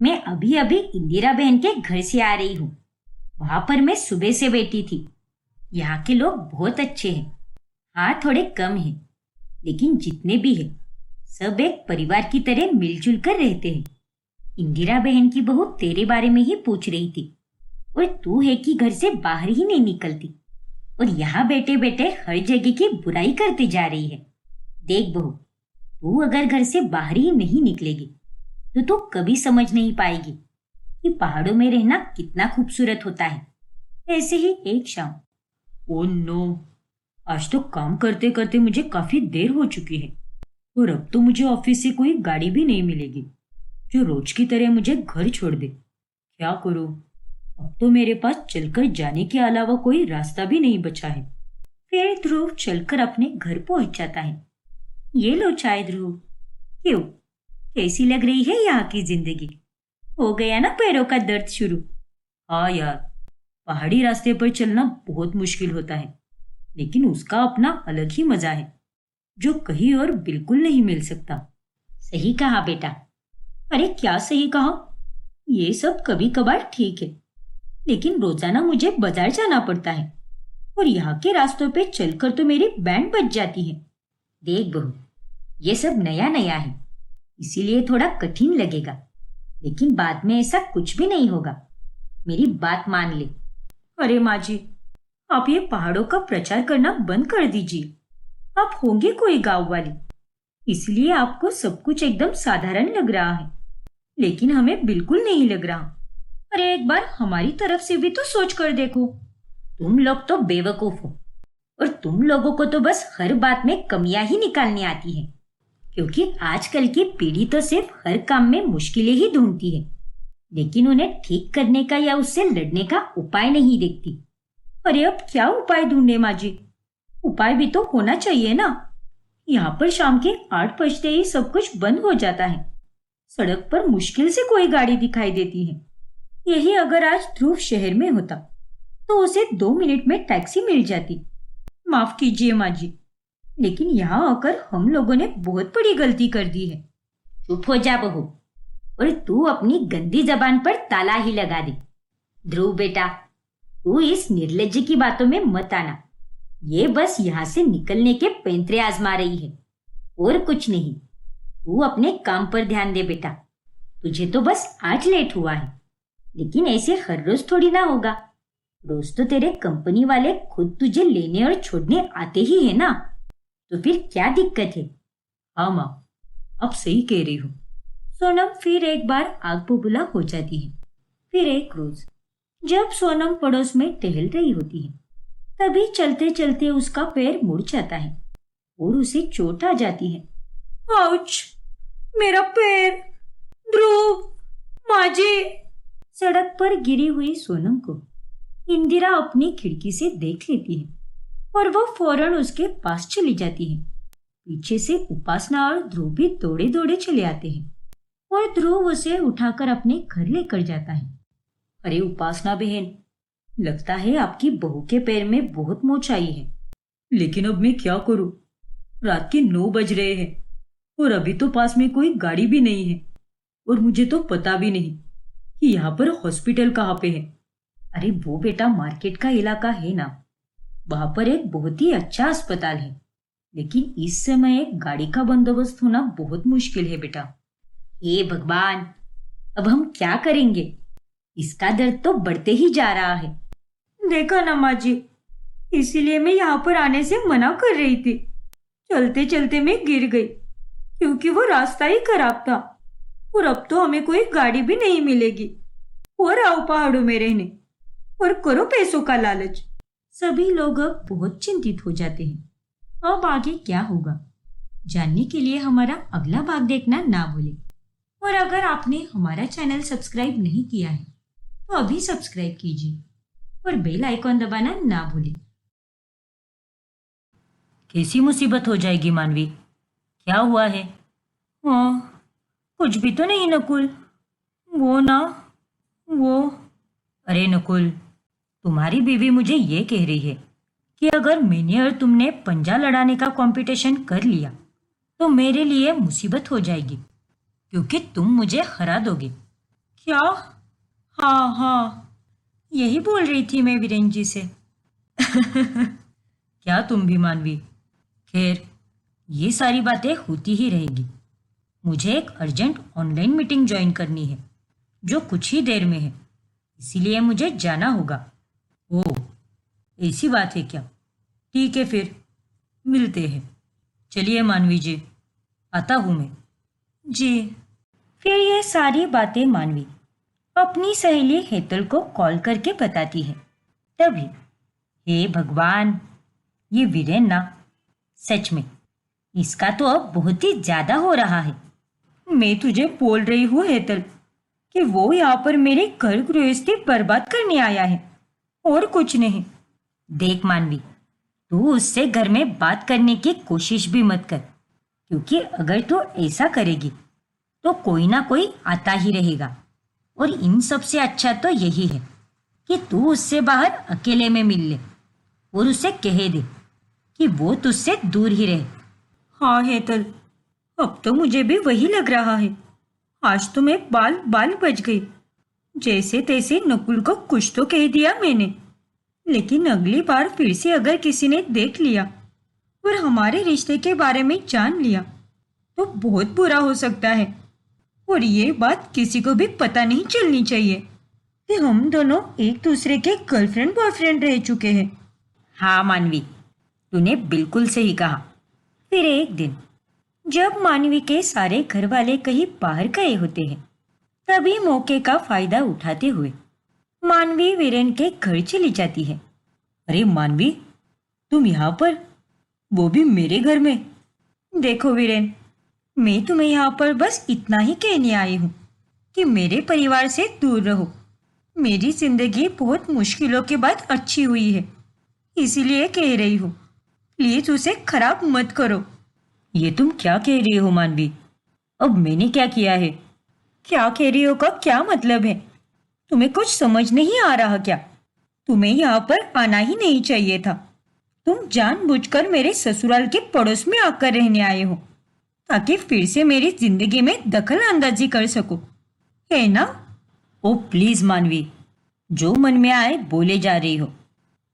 मैं अभी अभी इंदिरा बहन के घर से आ रही हूँ। वहां पर मैं सुबह से बैठी थी। यहाँ के लोग बहुत अच्छे हैं। हाँ थोड़े कम हैं, लेकिन जितने भी हैं सब एक परिवार की तरह मिलजुल कर रहते हैं। इंदिरा बहन की बहू तेरे बारे में ही पूछ रही थी, और तू है कि घर से बाहर ही नहीं निकलती और यहाँ बैठे बैठे हर जगह की बुराई करती जा रही है। देख बहू, तू अगर घर से बाहर ही नहीं निकलेगी तो तू कभी समझ नहीं पाएगी कि पहाड़ों में रहना कितना खूबसूरत होता है। ऐसे ही एक शाम, ओ नो, आज तो काम करते करते मुझे काफी देर हो चुकी है और अब तो मुझे ऑफिस से कोई गाड़ी भी नहीं मिलेगी जो रोज की तरह मुझे घर छोड़ दे। क्या करूं? अब तो मेरे पास चलकर जाने के अलावा कोई रास्ता भी नहीं बचा है। फिर ध्रुव चलकर अपने घर पहुंच जाता है। ये लो चाय ध्रुव। क्यों, कैसी लग रही है यहाँ की जिंदगी? हो गया ना पैरों का दर्द शुरू? हाँ यार, पहाड़ी रास्ते पर चलना बहुत मुश्किल होता है, लेकिन उसका अपना अलग ही मजा है जो कहीं और बिल्कुल नहीं मिल सकता। सही कहा बेटा। अरे क्या सही कहा? ये सब कभी कभार ठीक है, लेकिन रोजाना मुझे बाजार जाना पड़ता है और यहाँ के रास्तों पे चलकर तो मेरी बैंड बज जाती है। देख बहू, ये सब नया नया है, इसीलिए थोड़ा कठिन लगेगा, लेकिन बाद में ऐसा कुछ भी नहीं होगा। मेरी बात मान ले। अरे माँ जी, आप ये पहाड़ों का प्रचार करना बंद कर दीजिए। आप होंगे कोई गांव वाली, इसलिए आपको सब कुछ एकदम साधारण लग रहा है, लेकिन हमें बिल्कुल नहीं लग रहा। अरे एक बार हमारी तरफ से भी तो सोच कर देखो। तुम लोग तो बेवकूफ हो और तुम लोगों को तो बस हर बात में कमियां ही निकालनी आती है, क्योंकि आजकल की पीढ़ी तो सिर्फ हर काम में मुश्किलें ही ढूंढती है, लेकिन उन्हें ठीक करने का या उससे लड़ने का उपाय नहीं देखती। अरे अब क्या उपाय ढूंढे माँ जी? उपाय भी तो होना चाहिए ना। यहाँ पर शाम के 8 बजते ही सब कुछ बंद हो जाता है। सड़क पर मुश्किल से कोई गाड़ी दिखाई देती है। यही अगर आज ध्रुव शहर में होता तो उसे 2 मिनट में टैक्सी मिल जाती। माफ कीजिए माँ जी, लेकिन यहाँ आकर हम लोगों ने बहुत बड़ी गलती कर दी है। चुप हो जा बहू, और तू अपनी गंदी जबान पर ताला ही लगा दे। ध्रुव बेटा, तू इस निर्लज्ज की बातों में मत आना। ये बस यहाँ से निकलने के पैंतरे आजमा रही है और कुछ नहीं। तू अपने काम पर ध्यान दे बेटा। तुझे तो बस आज लेट हुआ है, लेकिन ऐसे हर रोज थोड़ी ना होगा। रोज तो तेरे कंपनी वाले खुद तुझे लेने और छोड़ने आते ही है ना, तो फिर क्या दिक्कत है? हाँ माँ, अब सही कह रही हूँ। सोनम फिर एक बार आग बबूला हो जाती है। फिर एक रोज जब सोनम पड़ोस में टहल रही होती है, तभी चलते चलते उसका पैर मुड़ जाता है और उसे चोट आ जाती है। आउच! मेरा पैर! ध्रुव! माजी! सड़क पर गिरी हुई सोनम को इंदिरा अपनी खिड़की से देख लेती है और वो फौरन उसके पास चली जाती है। पीछे से उपासना और ध्रुव भी दौड़े दौड़े चले आते हैं और ध्रुव उसे उठाकर अपने घर लेकर जाता है। अरे उपासना बहन, लगता है आपकी बहू के पैर में बहुत मोच आई है, लेकिन अब मैं क्या करूं? रात के 9 बज रहे हैं और अभी तो पास में कोई गाड़ी भी नहीं है और मुझे तो पता भी नहीं कि यहाँ पर हॉस्पिटल कहाँ पे है। अरे वो बेटा मार्केट का इलाका है ना, वहां पर एक बहुत ही अच्छा अस्पताल है, लेकिन इस समय एक गाड़ी का बंदोबस्त होना बहुत मुश्किल है बेटा। हे भगवान, अब हम क्या करेंगे? इसका दर्द तो बढ़ते ही जा रहा है। देखा ना माँ जी, इसीलिए मैं यहाँ पर आने से मना कर रही थी। चलते चलते मैं गिर गई क्योंकि वो रास्ता ही खराब था और अब तो हमें कोई गाड़ी भी नहीं मिलेगी। और आओ पहाड़ों में रहने और करो पैसों का लालच। सभी लोग अब बहुत चिंतित हो जाते हैं। अब आगे क्या होगा जानने के लिए हमारा अगला भाग देखना ना भूलें। और अगर आपने हमारा चैनल सब्सक्राइब नहीं किया है तो अभी सब्सक्राइब कीजिए और बेल आइकॉन दबाना ना भूलें। कैसी मुसीबत हो जाएगी मानवी? क्या हुआ है? हाँ, कुछ भी तो नहीं नकुल। वो ना, वो अरे नकुल, तुम्हारी बीवी मुझे ये कह रही है कि अगर मैंने और तुमने पंजा लड़ाने का कंपटीशन कर लिया तो मेरे लिए मुसीबत हो जाएगी, क्योंकि तुम मुझे हरा दोगे। क्या? हाँ हाँ, यही बोल रही थी मैं वीरेन जी से। क्या तुम भी मानवी? खैर, ये सारी बातें होती ही रहेगी। मुझे एक अर्जेंट ऑनलाइन मीटिंग ज्वाइन करनी है जो कुछ ही देर में है, इसीलिए मुझे जाना होगा। ओह, ऐसी बात है क्या? ठीक है, फिर मिलते हैं। चलिए मानवी जी, आता हूँ मैं। जी। फिर ये सारी बातें मानवी अपनी सहेली हेतल को कॉल करके बताती है। तभी, हे भगवान, ये वीरेन ना, सच में इसका तो अब बहुत ही ज्यादा हो रहा है। मैं तुझे बोल रही हूँ हेतल कि वो यहाँ पर मेरे घर गृहस्थी बर्बाद करने आया है और कुछ नहीं। देख मानवी, तू उससे घर में बात करने की कोशिश भी मत कर, क्योंकि अगर तू ऐसा करेगी तो कोई ना कोई आता ही रहेगा। और इन सब से अच्छा तो यही है कि तू उससे बाहर अकेले में मिल ले और उसे कह दे कि वो तुझसे दूर ही रहे। हाँ हेतल, अब तो मुझे भी वही लग रहा है। आज तो मैं बाल बाल बच गई। जैसे तैसे नकुल को कुछ तो कह दिया मैंने, लेकिन अगली बार फिर से अगर किसी ने देख लिया और हमारे रिश्ते के बारे में जान लिया तो बहुत बुरा हो सकता है। और ये बात किसी को भी पता नहीं चलनी चाहिए कि हम दोनों एक दूसरे के गर्लफ्रेंड बॉयफ्रेंड रह चुके हैं। हाँ मानवी, तूने बिल्कुल सही कहा। फिर एक दिन जब मानवी के सारे घर वाले कहीं बाहर गए होते हैं, तभी मौके का फायदा उठाते हुए मानवी वीरेन के घर चली जाती है। अरे मानवी, तुम यहाँ पर, वो भी मेरे घर में? देखो वीरेन, मैं तुम्हें यहाँ पर बस इतना ही कहने आई हूँ कि मेरे परिवार से दूर रहो। मेरी जिंदगी बहुत मुश्किलों के बाद अच्छी हुई है, इसीलिए कह रही हूँ, प्लीज उसे खराब मत करो। ये तुम क्या कह रही हो मानवी? अब मैंने क्या किया है? क्या कह रही हो का क्या मतलब है? तुम्हें कुछ समझ नहीं आ रहा क्या? तुम्हें यहाँ पर आना ही नहीं चाहिए था। तुम जानबूझकर मेरे ससुराल के पड़ोस में आकर रहने आए हो ताकि फिर से मेरी जिंदगी में दखल अंदाजी कर सको, है ना? ओ प्लीज मानवी, जो मन में आए बोले जा रही हो।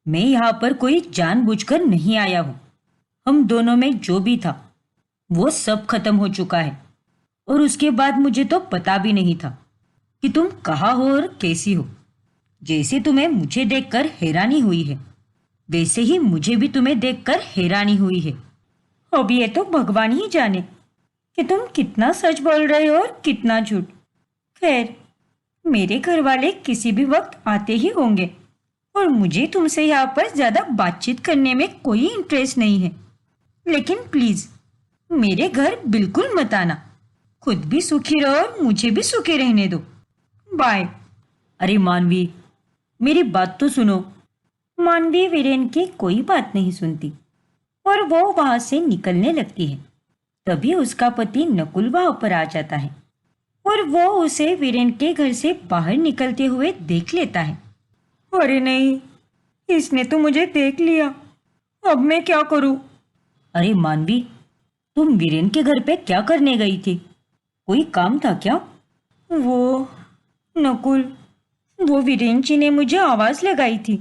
मैं यहाँ पर कोई जानबूझकर नहीं आया हूँ। हम दोनों में जो भी था वो सब खत्म हो चुका है, और उसके बाद मुझे तो पता भी नहीं था कि तुम कहाँ हो और कैसी हो। जैसे तुम्हें मुझे देखकर हैरानी हुई है, वैसे ही मुझे भी तुम्हें देखकर हैरानी हुई है। अब ये तो भगवान ही जाने कि तुम कितना सच बोल रहे हो और कितना झूठ। खैर, मेरे घर वाले किसी भी वक्त आते ही होंगे और मुझे तुमसे यहाँ पर ज्यादा बातचीत करने में कोई इंटरेस्ट नहीं है। लेकिन प्लीज मेरे घर बिल्कुल मत आना। खुद भी सुखी रहो और मुझे भी सुखी रहने दो। बाय। अरे मानवी, मेरी बात तो सुनो। मानवी वीरेन की कोई बात नहीं सुनती और वो वहां से निकलने लगती है। तभी उसका पति नकुल वहां पर आ जाता है और वो उसे वीरेन के घर से बाहर निकलते हुए देख लेता है। अरे नहीं, इसने तो मुझे देख लिया। अब मैं क्या करूं? अरे मानवी, तुम वीरेन के घर पे क्या करने गई थी? कोई काम था क्या? वो नकुल, वो वीरेन जी ने मुझे आवाज लगाई थी।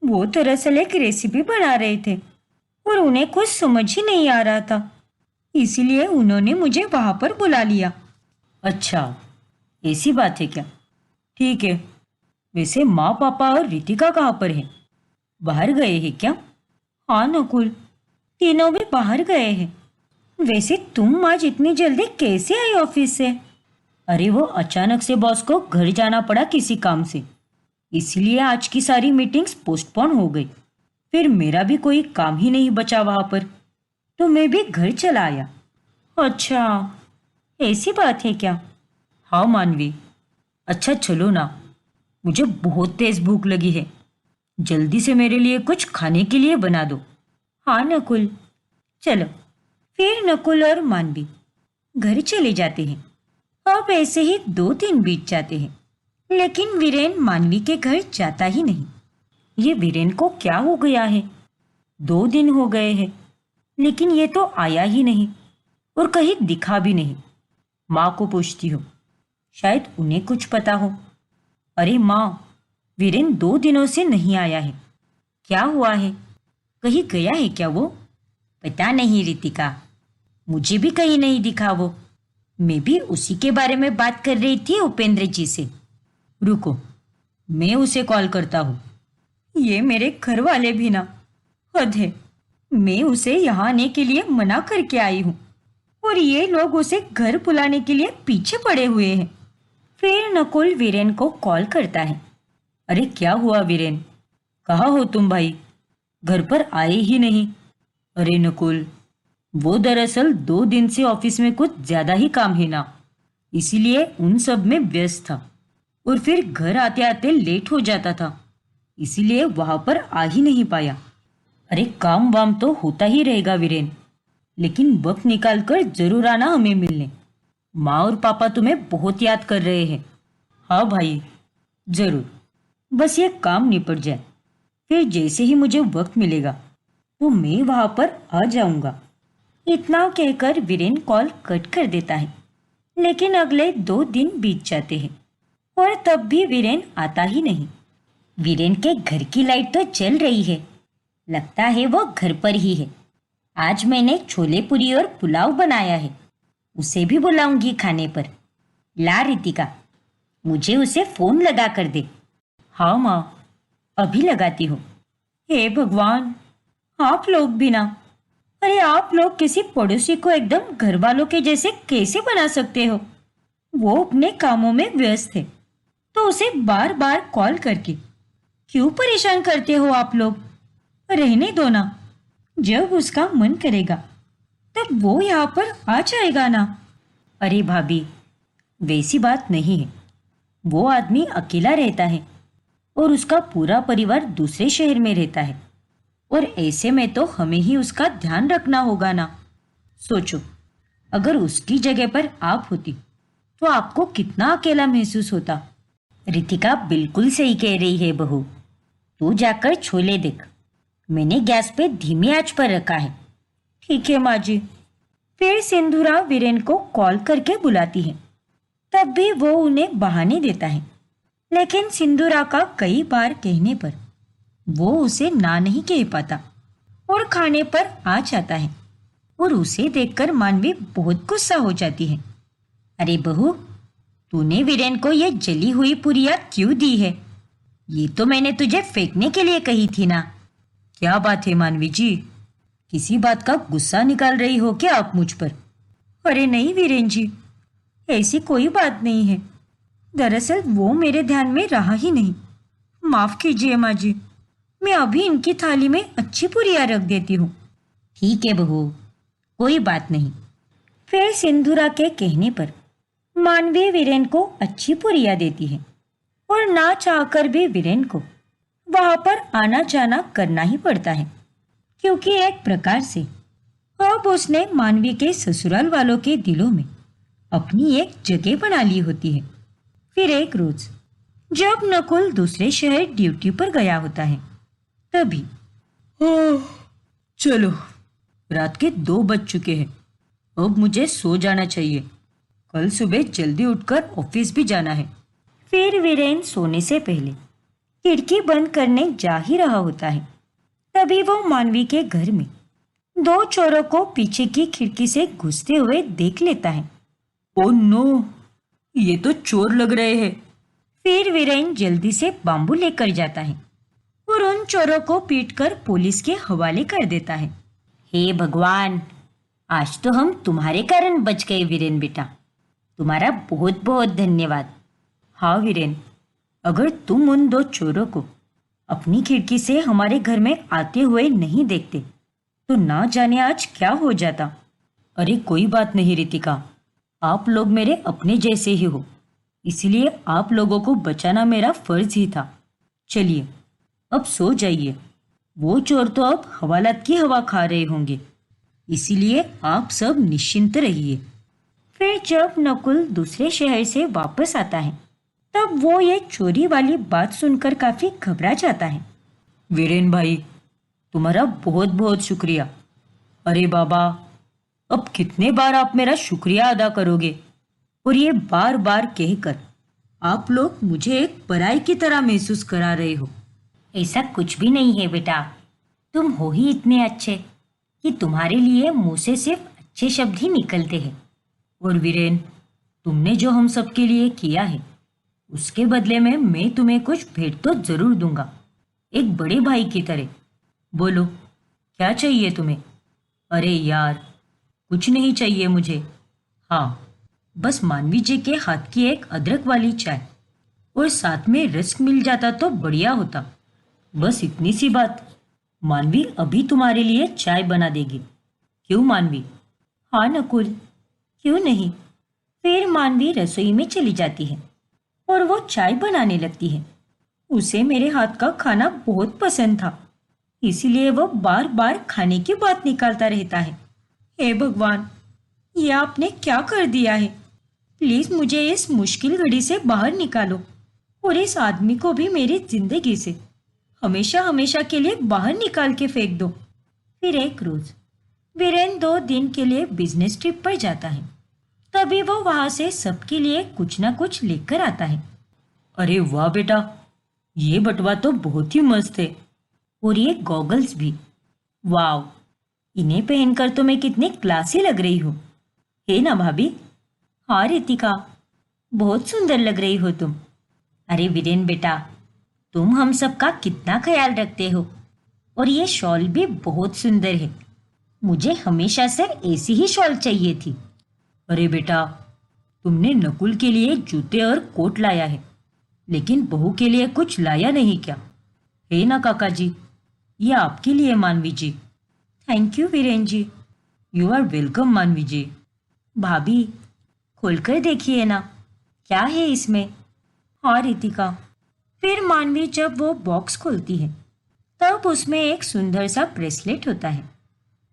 वो दरअसल एक रेसिपी बना रहे थे और उन्हें कुछ समझ ही नहीं आ रहा था, इसीलिए उन्होंने मुझे वहां पर बुला लिया। अच्छा, ऐसी बात है क्या? ठीक है। वैसे माँ पापा और रितिका कहाँ पर हैं? बाहर गए हैं क्या? हाँ नकुल, तीनों भी बाहर गए हैं। वैसे तुम आज इतनी जल्दी कैसे आई ऑफिस से? अरे वो अचानक से बॉस को घर जाना पड़ा किसी काम से, इसलिए आज की सारी मीटिंग्स पोस्टपोन हो गई। फिर मेरा भी कोई काम ही नहीं बचा वहां पर, तो मैं भी घर चला आया। अच्छा, ऐसी बात है क्या? हाँ मानवी। अच्छा चलो ना, मुझे बहुत तेज भूख लगी है। जल्दी से मेरे लिए कुछ खाने के लिए बना दो। हाँ नकुल, चलो। फिर नकुल और मानवी घर चले जाते हैं। अब ऐसे ही 2 दिन बीत जाते हैं। लेकिन वीरेन मानवी के घर जाता ही नहीं। ये वीरेन को क्या हो गया है? 2 दिन हो गए हैं, लेकिन ये तो आया ही नहीं और कहीं दिखा भी नहीं। माँ को पूछती हूँ, शायद उन्हें कुछ पता हो। अरे माँ, वीरेन 2 दिनों से नहीं आया है। क्या हुआ है? कहीं गया है क्या वो? पता नहीं रितिका, मुझे भी कहीं नहीं दिखा वो। मैं भी उसी के बारे में बात कर रही थी उपेंद्र जी से। रुको, मैं उसे कॉल करता हूँ। ये मेरे घर वाले भी ना, हद है। मैं उसे यहाँ आने के लिए मना करके आई हूँ और ये लोग उसे घर बुलाने के लिए पीछे पड़े हुए हैं। फिर नकुल वीरेन को कॉल करता है। अरे क्या हुआ वीरेन, कहाँ हो तुम भाई? घर पर आए ही नहीं। अरे नकुल, वो दरअसल 2 दिन से ऑफिस में कुछ ज्यादा ही काम है ना, इसीलिए उन सब में व्यस्त था और फिर घर आते आते लेट हो जाता था, इसीलिए वहां पर आ ही नहीं पाया। अरे काम वाम तो होता ही रहेगा वीरेन, लेकिन वक्त निकाल कर जरूर आना हमें मिलने। माँ और पापा तुम्हें बहुत याद कर रहे हैं। हाँ भाई, जरूर। बस ये काम निपट जाए, फिर जैसे ही मुझे वक्त मिलेगा तो मैं वहां पर आ जाऊंगा। इतना कहकर वीरेन कॉल कट कर देता है। लेकिन अगले 2 दिन बीत जाते हैं और तब भी वीरेन आता ही नहीं। वीरेन के घर की लाइट तो जल रही है, लगता है वो घर पर ही है। आज मैंने छोले पूरी और पुलाव बनाया है, उसे भी बुलाऊंगी खाने पर। ला रितिका, मुझे उसे फोन लगा कर दे। हाँ माँ, अभी लगाती हूँ। हे भगवान, आप लोग भी ना। अरे आप लोग किसी पड़ोसी को एकदम घर वालों के जैसे कैसे बना सकते हो? वो अपने कामों में व्यस्त है, तो उसे बार बार कॉल करके क्यों परेशान करते हो आप लोग? रहने दो ना, जब उसका मन करेगा तब वो यहाँ पर आ जाएगा ना। अरे भाभी, वैसी बात नहीं है। वो आदमी अकेला रहता है और उसका पूरा परिवार दूसरे शहर में रहता है, और ऐसे में तो हमें ही उसका ध्यान रखना होगा ना। सोचो, अगर उसकी जगह पर आप होती तो आपको कितना अकेला महसूस होता। रितिका बिल्कुल सही कह रही है बहू। तू जाकर छोले देख, मैंने गैस पे धीमी आंच पर रखा है। ठीक है माँ जी। फिर सिंधुरा वीरेन को कॉल करके बुलाती है। तब भी वो उन्हें बहाने देता है, लेकिन सिंधुरा का कई बार कहने पर वो उसे ना नहीं कह पाता और खाने पर आ जाता है। और उसे देखकर मानवी बहुत गुस्सा हो जाती है। अरे बहू, तूने वीरेन को ये जली हुई पुरिया क्यों दी है? ये तो मैंने तुझे फेंकने के लिए कही थी ना। क्या बात है मानवी जी, किसी बात का गुस्सा निकाल रही हो क्या आप मुझ पर? अरे नहीं वीरेन जी, ऐसी कोई बात नहीं है। दरअसल वो मेरे ध्यान में रहा ही नहीं। माफ कीजिए माँ जी, मैं अभी इनकी थाली में अच्छी पुरिया रख देती हूँ। ठीक है बहू, कोई बात नहीं। फिर सिंधुरा के कहने पर मानवी वीरेन को अच्छी पुरिया देती है और ना चाहकर भी वीरेन को वहां पर आना जाना करना ही पड़ता है, क्योंकि एक प्रकार से अब उसने मानवी के ससुराल वालों के दिलों में अपनी एक जगह बना ली होती है। फिर एक रोज जब नकुल दूसरे शहर ड्यूटी पर गया होता है, तभी चलो, रात के 2 बज चुके हैं, अब मुझे सो जाना चाहिए। कल सुबह जल्दी उठकर ऑफिस भी जाना है। फिर वीरेन सोने से पहले खिड़की बंद करने जा ही रहा होता है, तभी वो मानवी के घर में 2 चोरों को पीछे की खिड़की से घुसते हुए देख लेता है। ओ नो, ये तो चोर लग रहे हैं। फिर वीरेन जल्दी से बांबू लेकर जाता है और उन चोरों को पीटकर पुलिस के हवाले कर देता है। हे भगवान, आज तो हम तुम्हारे कारण बच गए वीरेन बेटा, तुम्हारा बहुत बहुत धन्यवाद। हाँ वीरेन, अगर तुम उन 2 चोरों को अपनी खिड़की से हमारे घर में आते हुए नहीं देखते तो ना जाने आज क्या हो जाता। अरे कोई बात नहीं रितिका, आप लोग मेरे अपने जैसे ही हो, इसलिए आप लोगों को बचाना मेरा फर्ज ही था। चलिए अब सो जाइए। वो चोर तो अब हवालात की हवा खा रहे होंगे, इसीलिए आप सब निश्चिंत रहिए। फिर जब नकुल दूसरे शहर से वापस आता है तब वो ये चोरी वाली बात सुनकर काफी घबरा जाता है। वीरेन भाई, तुम्हारा बहुत बहुत शुक्रिया। अरे बाबा, अब कितने बार आप मेरा शुक्रिया अदा करोगे? और ये बार बार कहकर आप लोग मुझे एक पराई की तरह महसूस करा रहे हो। ऐसा कुछ भी नहीं है बेटा, तुम हो ही इतने अच्छे कि तुम्हारे लिए मुंह से सिर्फ अच्छे शब्द ही निकलते हैं। और वीरेन, तुमने जो हम सबके लिए किया है उसके बदले में मैं तुम्हें कुछ भेंट तो जरूर दूंगा, एक बड़े भाई की तरह। बोलो, क्या चाहिए तुम्हें? अरे यार, कुछ नहीं चाहिए मुझे। हाँ, बस मानवी जी के हाथ की एक अदरक वाली चाय और साथ में रस्क मिल जाता तो बढ़िया होता। बस इतनी सी बात। मानवी अभी तुम्हारे लिए चाय बना देगी। क्यों मानवी? हाँ नकुल, क्यों नहीं। फिर मानवी रसोई में चली जाती है और वो चाय बनाने लगती है। उसे मेरे हाथ का खाना बहुत पसंद था, इसीलिए वो बार बार खाने की बात निकालता रहता है। हे भगवान, ये आपने क्या कर दिया है? प्लीज मुझे इस मुश्किल घड़ी से बाहर निकालो और इस आदमी को भी मेरी जिंदगी से हमेशा हमेशा के लिए बाहर निकाल के फेंक दो। फिर एक रोज वीरेन 2 दिन के लिए बिजनेस ट्रिप पर जाता है। तभी वो वहां से सबके लिए कुछ ना कुछ लेकर आता है। अरे वाह बेटा, ये बटवा तो बहुत ही मस्त है। और ये गॉगल्स भी। वाव, इन्हें पहनकर तो मैं कितनी क्लासी लग रही हूँ, है ना भाभी? हाँ रितिका, बहुत सुंदर लग रही हो तुम। अरे वीरेन बेटा, तुम हम सबका कितना ख्याल रखते हो। और ये शॉल भी बहुत सुंदर है, मुझे हमेशा से ऐसी ही शॉल चाहिए थी। अरे बेटा, तुमने नकुल के लिए जूते और कोट लाया है, लेकिन बहू के लिए कुछ लाया नहीं क्या? है ना काका जी? ये आपके लिए Manavi ji. Thank you Viren ji. You are welcome Manavi ji. भाभी, खोलकर देखिए ना, क्या है इसमें? हाँ रितिका। फिर मानवी जब वो बॉक्स खोलती है तब उसमें एक सुंदर सा ब्रेसलेट होता है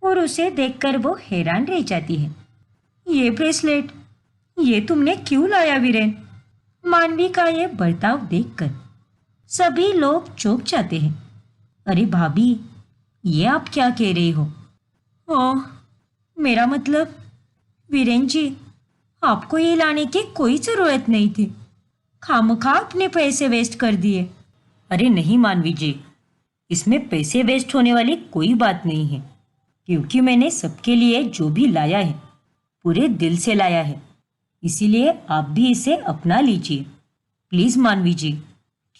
और उसे देखकर वो हैरान रह जाती है। ये ब्रेसलेट, ये तुमने क्यों लाया वीरेन? मानवी का ये बर्ताव देखकर सभी लोग चौंक जाते हैं। अरे भाभी, ये आप क्या कह रही हो? ओह, मेरा मतलब वीरेन जी, आपको ये लाने की कोई जरूरत नहीं थी, खामखा अपने पैसे वेस्ट कर दिए। अरे नहीं मानवी जी, इसमें पैसे वेस्ट होने वाली कोई बात नहीं है, क्योंकि मैंने सबके लिए जो भी लाया है पूरे दिल से लाया है। इसीलिए आप भी इसे अपना लीजिए प्लीज मानवी जी।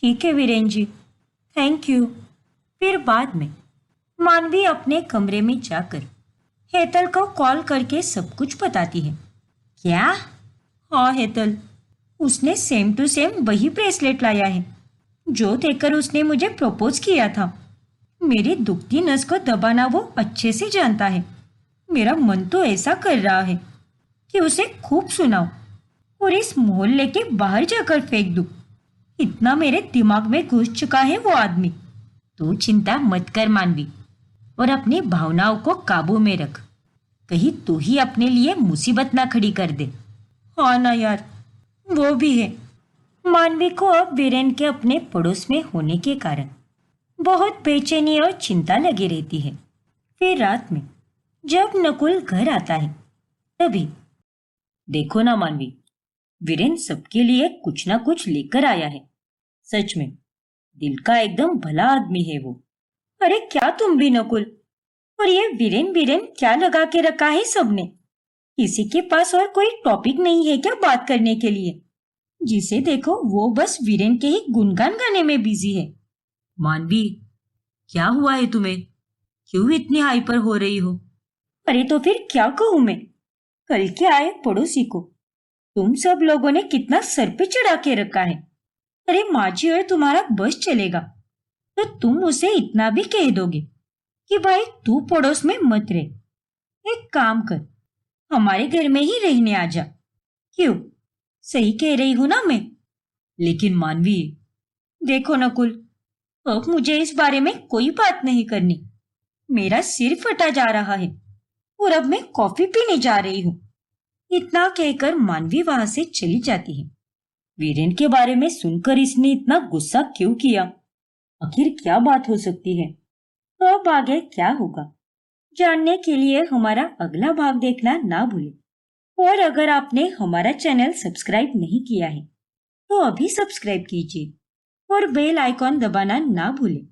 ठीक है वीरेन जी, थैंक यू। फिर बाद में मानवी अपने कमरे में जाकर हेतल को कॉल करके सब कुछ बताती है। क्या? हाँ हेतल, उसने सेम टू सेम वही ब्रेसलेट लाया है जो देखकर उसने मुझे प्रपोज किया था। मेरी दुखती नस को दबाना वो अच्छे से जानता है। मेरा मन तो ऐसा कर रहा है कि उसे खूब सुनाऊं और इस मोहल्ले के बाहर जाकर फेंक दूं। इतना मेरे दिमाग में घुस चुका है वो आदमी। तू चिंता मत कर मानवी, और अपनी भावनाओं को काबू में रख, कहीं तू ही अपने लिए मुसीबत ना खड़ी कर दे। हाँ ना यार, वो भी है। मानवी को अब वीरेन के अपने पड़ोस में होने के कारण बहुत बेचैनी और चिंता लगी रहती है। फिर रात में जब नकुल घर आता है तभी देखो ना मानवी, वीरेन सबके लिए कुछ ना कुछ लेकर आया है। सच में दिल का एकदम भला आदमी है वो। अरे क्या तुम भी नकुल, और ये वीरेन वीरेन क्या लगा के रखा है सबने? किसी के पास और कोई टॉपिक नहीं है क्या बात करने के लिए? जिसे देखो वो बस वीरेन के ही गुणगान गाने में बिजी है। मानवी, क्या हुआ है तुम्हें? क्यों इतनी हाइपर हो रही हो? अरे तो फिर क्या कहूं मैं? कल के आए पड़ोसी को तुम सब लोगों ने कितना सर पे चढ़ा के रखा है। अरे माजी और तुम्हारा बस चलेगा तो तुम उसे इतना भी कह दोगे कि भाई तू पड़ोस में मत रह, एक काम कर, हमारे घर में ही रहने आ जा। क्यों, सही कह रही हूं ना मैं? लेकिन मानवी, देखो नकुल, अब मुझे इस बारे में कोई बात नहीं करनी। मेरा सिर फटा जा रहा है और अब मैं कॉफी पीने जा रही हूं। इतना कहकर मानवी वहां से चली जाती है। वीरेन के बारे में सुनकर इसने इतना गुस्सा क्यों किया? आखिर क्या बात हो सकती है? तो अब आगे क्या होगा जानने के लिए हमारा अगला भाग देखना ना भूलें। और अगर आपने हमारा चैनल सब्सक्राइब नहीं किया है तो अभी सब्सक्राइब कीजिए और बेल आइकॉन दबाना ना भूलें